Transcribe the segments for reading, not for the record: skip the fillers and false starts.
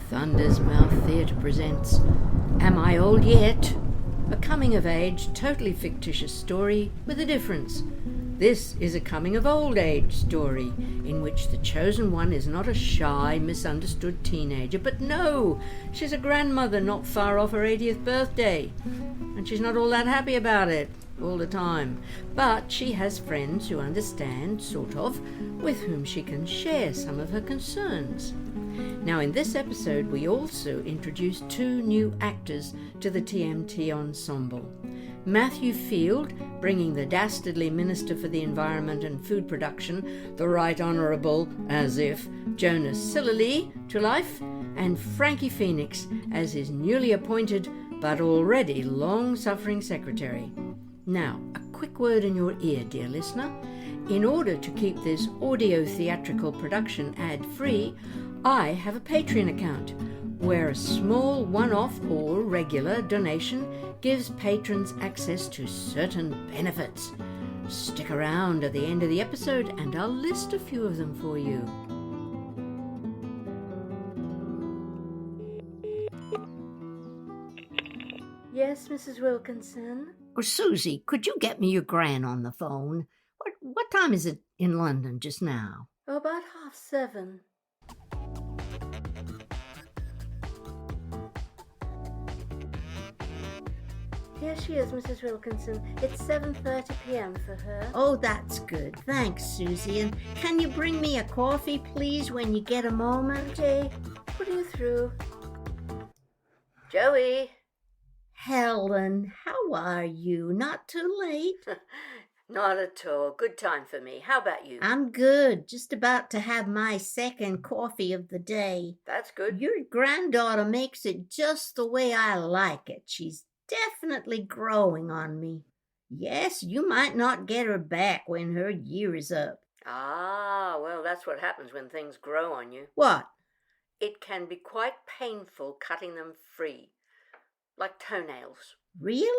Thunder's Mouth Theatre presents Am I Old Yet? A coming-of-age, totally fictitious story with a difference. This is a coming-of-old-age story in which the chosen one is not a shy, misunderstood teenager, but no, she's a grandmother not far off her 80th birthday, and she's not all that happy about it all the time. But she has friends who understand, sort of, with whom she can share some of her concerns. Now, in this episode, we also introduce two new actors to the TMT ensemble. Matthew Field, bringing the dastardly Minister for the Environment and Food Production, the Right Honourable, as if, Jonas Sillily, to life, and Frankii Phoenix as his newly appointed but already long-suffering secretary. Now, a quick word in your ear, dear listener. In order to keep this audio-theatrical production ad-free, I have a Patreon account where a small one-off or regular donation gives patrons access to certain benefits. Stick around at the end of the episode and I'll list a few of them for you. Yes, Mrs. Wilkinson? Or Susie, could you get me your gran on the phone? What time is it in London just now? Oh, about 7:30. Here she is, Mrs. Wilkinson. It's 7:30 p.m. for her. Oh, that's good. Thanks, Susie. And can you bring me a coffee, please, when you get a moment? Okay, putting you through. Joey. Helen, how are you? Not too late? Not at all. Good time for me. How about you? I'm good. Just about to have my second coffee of the day. That's good. Your granddaughter makes it just the way I like it. She's definitely growing on me. Yes, you might not get her back when her year is up. Ah, well, that's what happens when things grow on you. What? It can be quite painful cutting them free, like toenails. Really?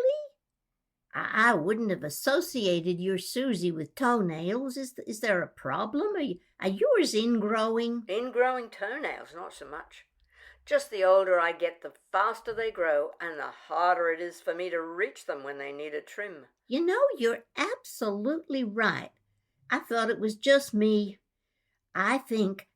I wouldn't have associated your Susie with toenails. Is there a problem? Are yours ingrowing? Ingrowing toenails, not so much. Just the older I get, the faster they grow, and the harder it is for me to reach them when they need a trim. You know, you're absolutely right. I thought it was just me. I think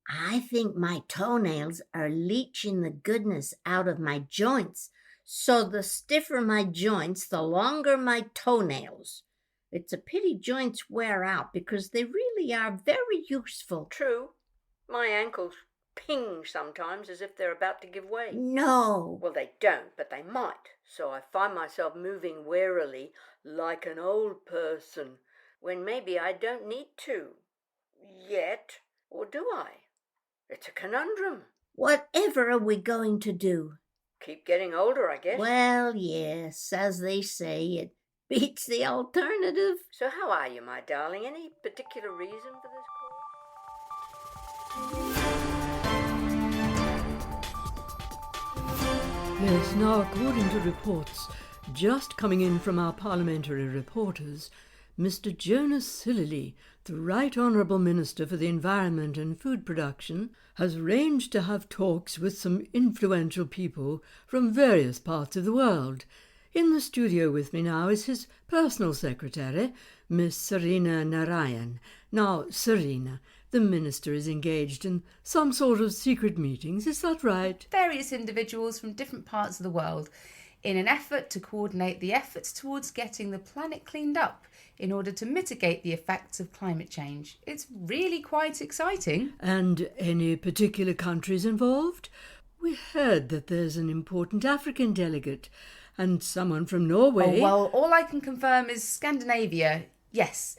my toenails are leaching the goodness out of my joints. So the stiffer my joints, the longer my toenails. It's a pity joints wear out because they really are very useful. True. My ankles ping sometimes as if they're about to give way. No. Well, they don't, but they might. So I find myself moving warily like an old person when maybe I don't need to. Yet. Or do I? It's a conundrum. Whatever are we going to do? Keep getting older, I guess. Well, yes, as they say, it beats the alternative. So how are you, my darling? Any particular reason for this call? Yes, now according to reports just coming in from our parliamentary reporters, Mr. Jonas Sillily, the Right Honourable Minister for the Environment and Food Production, has arranged to have talks with some influential people from various parts of the world. In the studio with me now is his personal secretary, Miss Serena Narayan. Now, Serena, the Minister is engaged in some sort of secret meetings, is that right? Various individuals from different parts of the world in an effort to coordinate the efforts towards getting the planet cleaned up in order to mitigate the effects of climate change. It's really quite exciting. And any particular countries involved? We heard that there's an important African delegate and someone from Norway. Oh, well, all I can confirm is Scandinavia. Yes,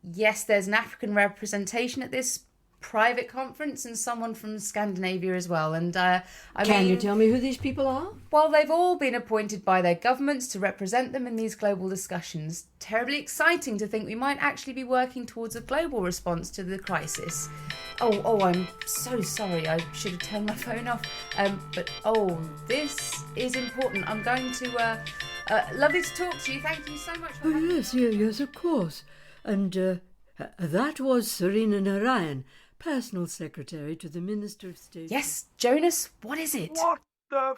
there's an African representation at this private conference and someone from Scandinavia as well. And Can you tell me who these people are? Well, they've all been appointed by their governments to represent them in these global discussions. Terribly exciting to think we might actually be working towards a global response to the crisis. Oh, I'm so sorry. I should have turned my phone off. But this is important. I'm going to... lovely to talk to you. Thank you so much for yes, of course. And that was Serena Narayan, personal secretary to the Minister of State. Yes, Jonas, what is it? What the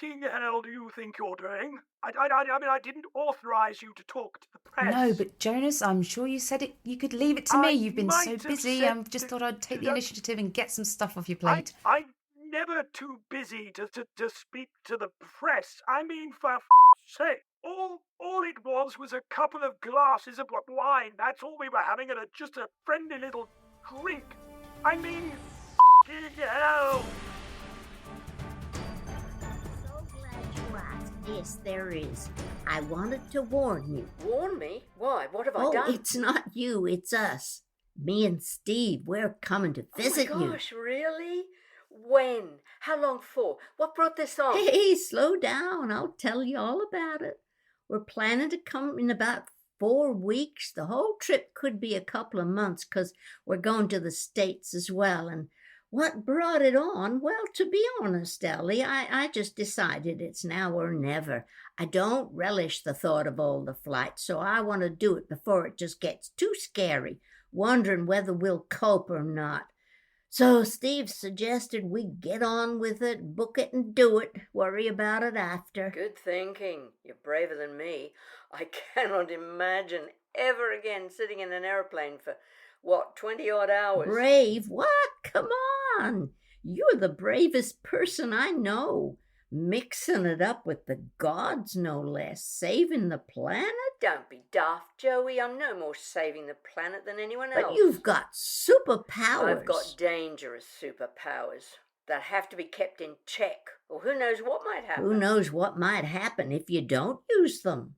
fucking hell do you think you're doing? I didn't authorize you to talk to the press. No, but Jonas, I'm sure you said it. You could leave it to me. You've been so might have busy. said I just thought I'd take the to- initiative and get some stuff off your plate. I'm never too busy to speak to the press. I mean, for sake, all it was a couple of glasses of wine. That's all we were having, and just a friendly little drink. I mean, hell. So glad you asked. Yes, there is. I wanted to warn you. Warn me? Why? What have I done? It's not you, it's us. Me and Steve, we're coming to visit Oh my you. gosh, really? When? How long for? What brought this on? Hey, slow down. I'll tell you all about it. We're planning to come in about 4 weeks. The whole trip could be a couple of months because we're going to the States as well. And what brought it on? Well, to be honest, Ellie, I just decided it's now or never. I don't relish the thought of all the flights, so I want to do it before it just gets too scary, wondering whether we'll cope or not. So Steve suggested we get on with it, book it and do it, worry about it after. Good thinking. You're braver than me. I cannot imagine ever again sitting in an aeroplane for, 20-odd hours? Brave? What? Come on. You're the bravest person I know. Mixing it up with the gods, no less. Saving the planet? Don't be daft, Joey. I'm no more saving the planet than anyone else. But you've got superpowers. I've got dangerous superpowers that have to be kept in check, or who knows what might happen. Who knows what might happen if you don't use them?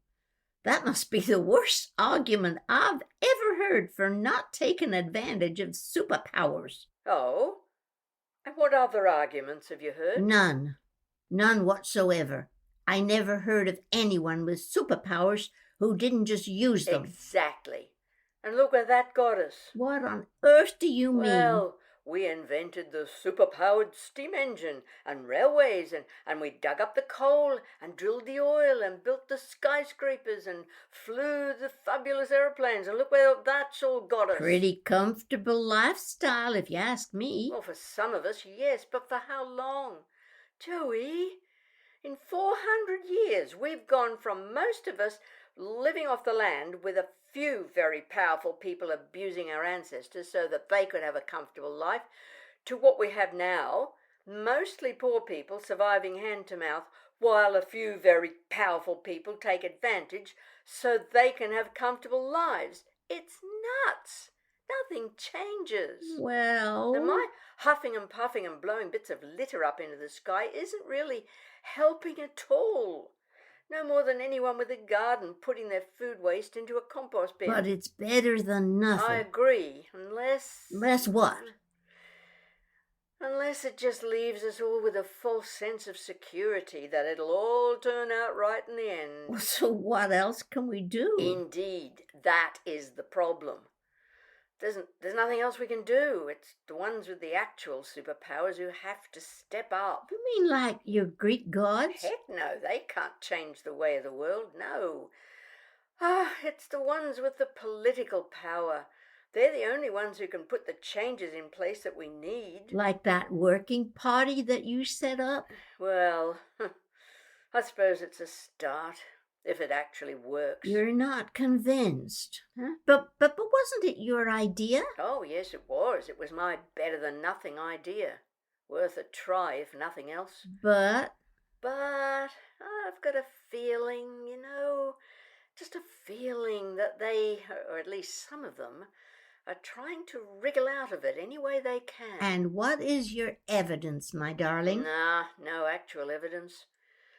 That must be the worst argument I've ever heard for not taking advantage of superpowers. Oh? And what other arguments have you heard? None. None whatsoever. I never heard of anyone with superpowers who didn't just use them. Exactly. And look where that got us. What on earth do you mean? Well, we invented the superpowered steam engine and railways, and we dug up the coal and drilled the oil and built the skyscrapers and flew the fabulous aeroplanes, and look where that's all got us. Pretty comfortable lifestyle, if you ask me. Well, for some of us, yes, but for how long? Joey, in 400 years, we've gone from most of us living off the land with a few very powerful people abusing our ancestors so that they could have a comfortable life, to what we have now, mostly poor people surviving hand to mouth, while a few very powerful people take advantage so they can have comfortable lives. It's nuts. Nothing changes. Well, And my huffing and puffing and blowing bits of litter up into the sky isn't really helping at all. No more than anyone with a garden putting their food waste into a compost bin. but it's better than nothing. I agree, unless... Unless what? Unless it just leaves us all with a false sense of security that it'll all turn out right in the end. So what else can we do? Indeed, that is the problem. There's nothing else we can do. It's the ones with the actual superpowers who have to step up. You mean like your Greek gods? Heck no, they can't change the way of the world, no. It's the ones with the political power. They're the only ones who can put the changes in place that we need. Like that working party that you set up? Well, I suppose it's a start, if it actually works. You're not convinced, huh? But wasn't it your idea? Oh, yes, it was. It was my better-than-nothing idea. Worth a try, if nothing else. But I've got a feeling, just a feeling that they, or at least some of them, are trying to wriggle out of it any way they can. and what is your evidence, my darling? Nah, no actual evidence.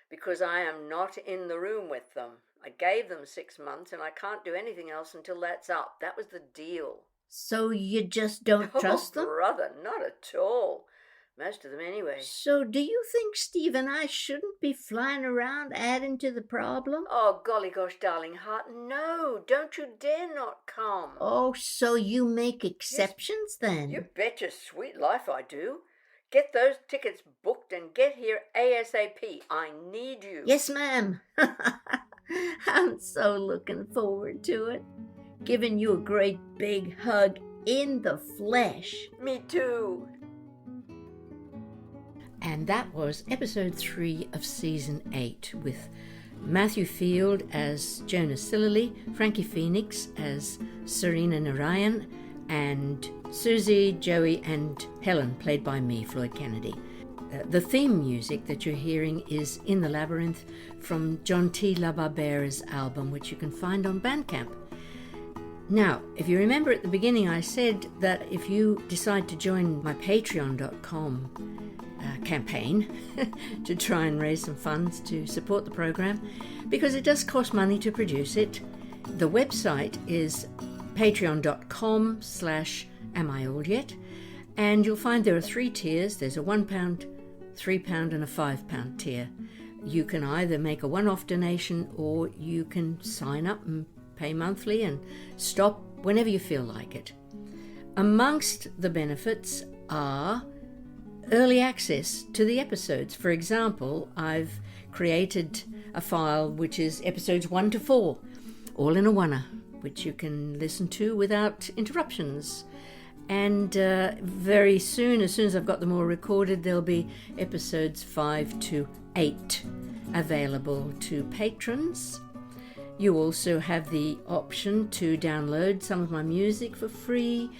Because I am not in the room with them. I gave them 6 months and I can't do anything else until that's up. That was the deal. So you just don't trust them? Brother, not at all. Most of them anyway. So do you think Steve and I shouldn't be flying around adding to the problem? Oh, golly gosh, darling heart, no, don't you dare not come. Oh, so you make exceptions then? You bet your sweet life I do. Get those tickets booked and get here ASAP. I need you. Yes, ma'am. I'm so looking forward to it. Giving you a great big hug in the flesh. Me too. And that was episode 3 of season 8 with Matthew Field as Jonas Sillerly, Frankii Phoenix as Serena Narayan, and Susie, Joey and Helen, played by me, Floyd Kennedy. The theme music that you're hearing is In the Labyrinth from John T LaBarbera's album, which you can find on Bandcamp. Now, if you remember at the beginning, I said that if you decide to join my patreon.com campaign to try and raise some funds to support the program, because it does cost money to produce it, the website is patreon.com/amioldyet, and you'll find there are 3 tiers. There's a £1, £3 and a £5 tier. You can either make a one-off donation or you can sign up and pay monthly and stop whenever you feel like it. Amongst the benefits are early access to the episodes. For example, I've created a file which is episodes 1 to 4, all in a oneer, which you can listen to without interruptions. And very soon, as soon as I've got them all recorded, there'll be episodes 5 to 8 available to patrons. You also have the option to download some of my music for free,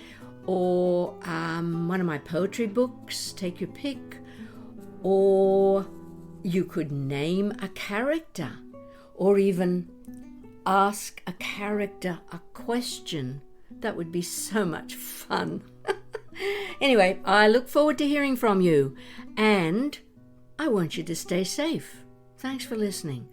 or one of my poetry books, take your pick, or you could name a character, or even ask a character a question. That would be so much fun. Anyway, I look forward to hearing from you, and I want you to stay safe. Thanks for listening.